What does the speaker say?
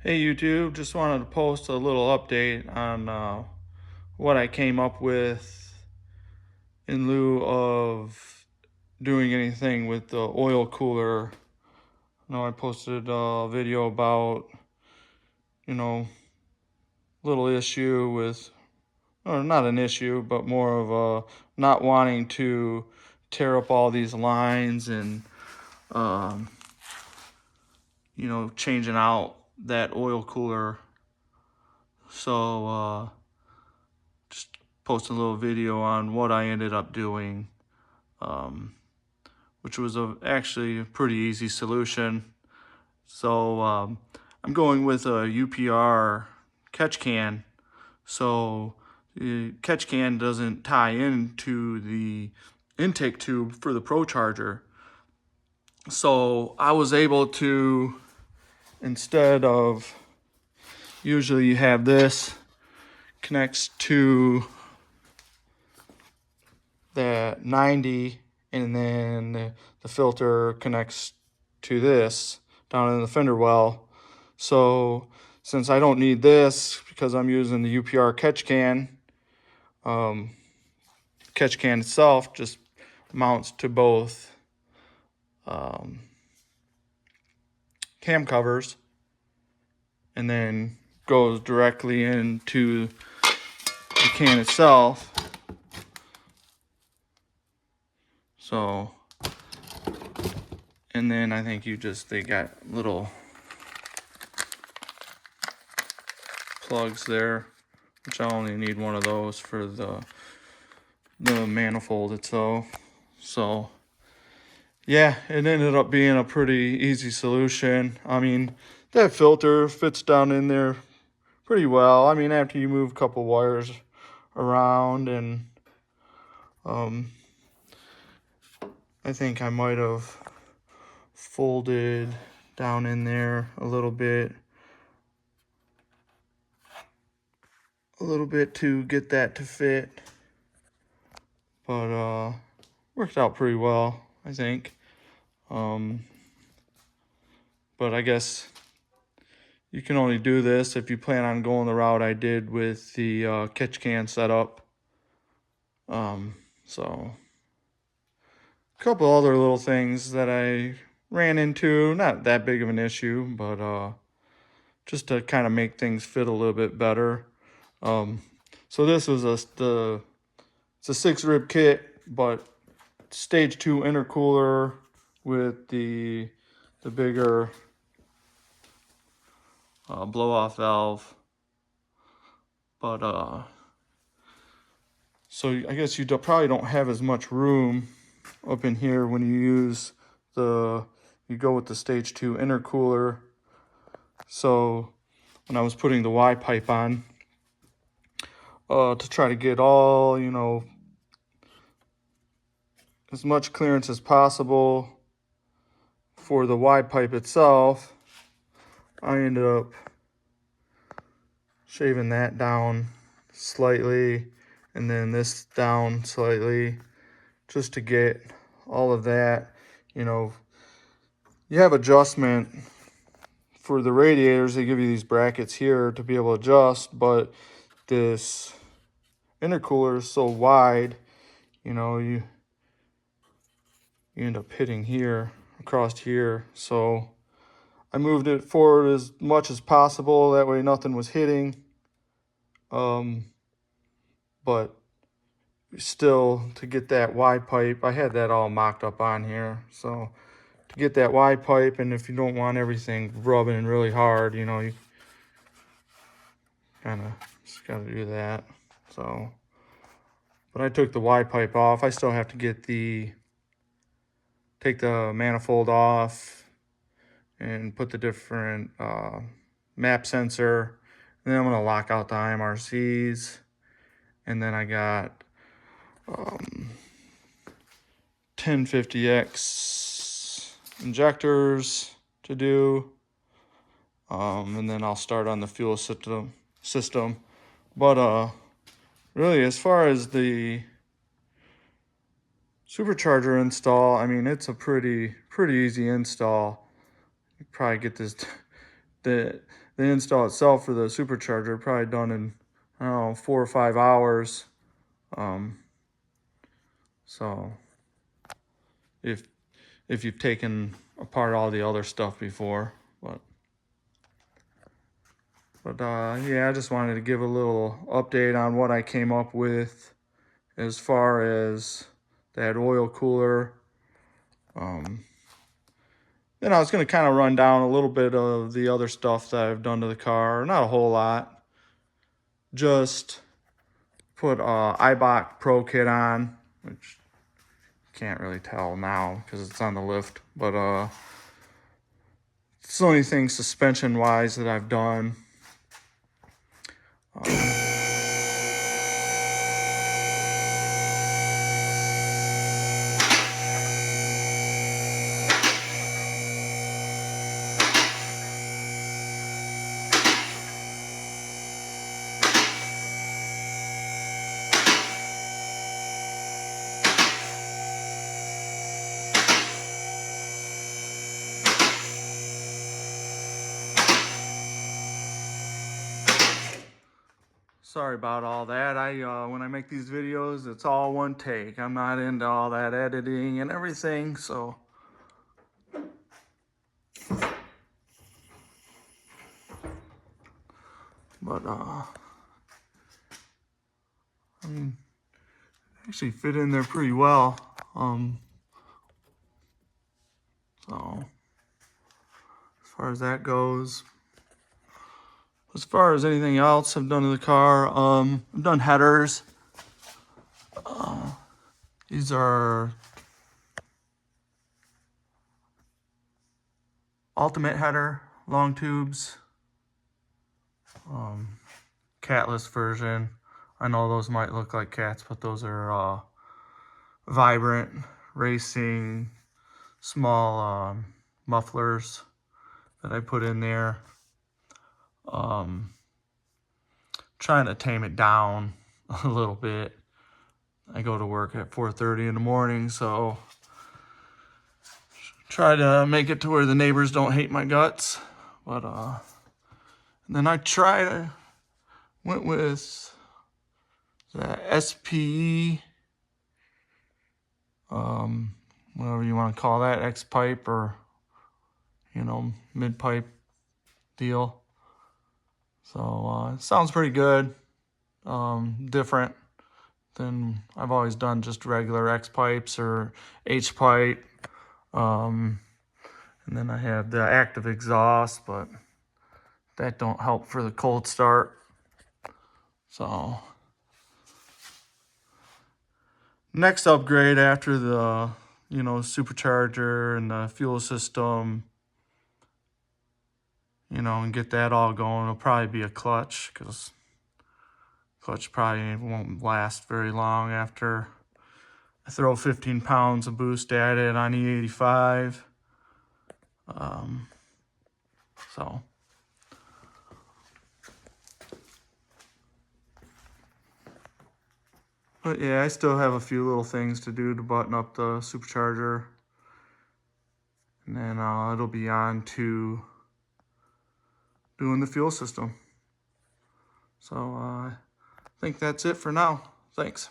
Hey YouTube, just wanted to post a little update on what I came up with in lieu of doing anything with the oil cooler. I posted a video about, you know, little issue with, or not an issue, but more of a not wanting to tear up all these lines and, um, changing out that oil cooler. So, just post a little video on what I ended up doing, um, which was actually a pretty easy solution. So I'm going with a UPR catch can. So the catch can doesn't tie into the intake tube for the Procharger. So I was able to, instead of, usually you have this connects to the 90, and then the filter connects to this down in the fender well. So since I don't need this because I'm using the UPR catch can itself just mounts to both cam covers and then goes directly into the can itself. So, and then I think they got little plugs there, which I only need one of those for the manifold itself. So yeah, it ended up being a pretty easy solution. I mean, that filter fits down in there pretty well. I mean, after you move a couple wires around, and I think I might have folded down in there a little bit to get that to fit, but worked out pretty well, I think. But I guess you can only do this if you plan on going the route I did with the catch can setup. So a couple other little things that I ran into, not that big of an issue, but just to kind of make things fit a little bit better. So this was it's a 6-rib kit, but stage 2 intercooler with the bigger blow off valve. But so I guess you probably don't have as much room up in here when you go with the stage 2 intercooler. So when I was putting the Y pipe on, to try to get all, as much clearance as possible for the Y pipe itself, I ended up shaving that down slightly and then this down slightly just to get all of that. You have adjustment for the radiators. They give you these brackets here to be able to adjust, but this intercooler is so wide, you end up hitting here, across here. So I moved it forward as much as possible, that way nothing was hitting. But still, to get that Y pipe, I had that all mocked up on here. So to get that Y pipe, and if you don't want everything rubbing really hard, you kind of just got to do that. So, but I took the Y pipe off. I still have to take the manifold off and put the different map sensor. And then I'm going to lock out the IMRCs. And then I got 1050X injectors to do. And then I'll start on the fuel system. But really, as far as the supercharger install, I mean, it's a pretty easy install. You probably get this the install itself for the supercharger probably done in, I don't know, 4 or 5 hours. So if you've taken apart all the other stuff before, but yeah, I just wanted to give a little update on what I came up with as far as that oil cooler. Then I was going to kind of run down a little bit of the other stuff that I've done to the car. Not a whole lot. Just put iBot Pro Kit on, which you can't really tell now because it's on the lift. But it's the only thing suspension-wise that I've done. Sorry about all that. When I make these videos, it's all one take. I'm not into all that editing and everything, so. But I mean, actually fit in there pretty well. So as far as that goes. As far as anything else I've done to the car, I've done headers. These are ultimate header, long tubes, catless version. I know those might look like cats, but those are vibrant, racing, small mufflers that I put in there. Trying to tame it down a little bit. I go to work at 4:30 in the morning, so try to make it to where the neighbors don't hate my guts. But and then I went with the SPE, whatever you want to call that, X pipe or mid pipe deal. So it sounds pretty good. Different than I've always done, just regular X pipes or H pipe. And then I have the active exhaust, but that don't help for the cold start. So next upgrade after the supercharger and the fuel system, and get that all going, it'll probably be a clutch, because clutch probably won't last very long after I throw 15 pounds of boost at it on E85. So but yeah, I still have a few little things to do to button up the supercharger, and then it'll be on to doing the fuel system. So I think that's it for now. Thanks.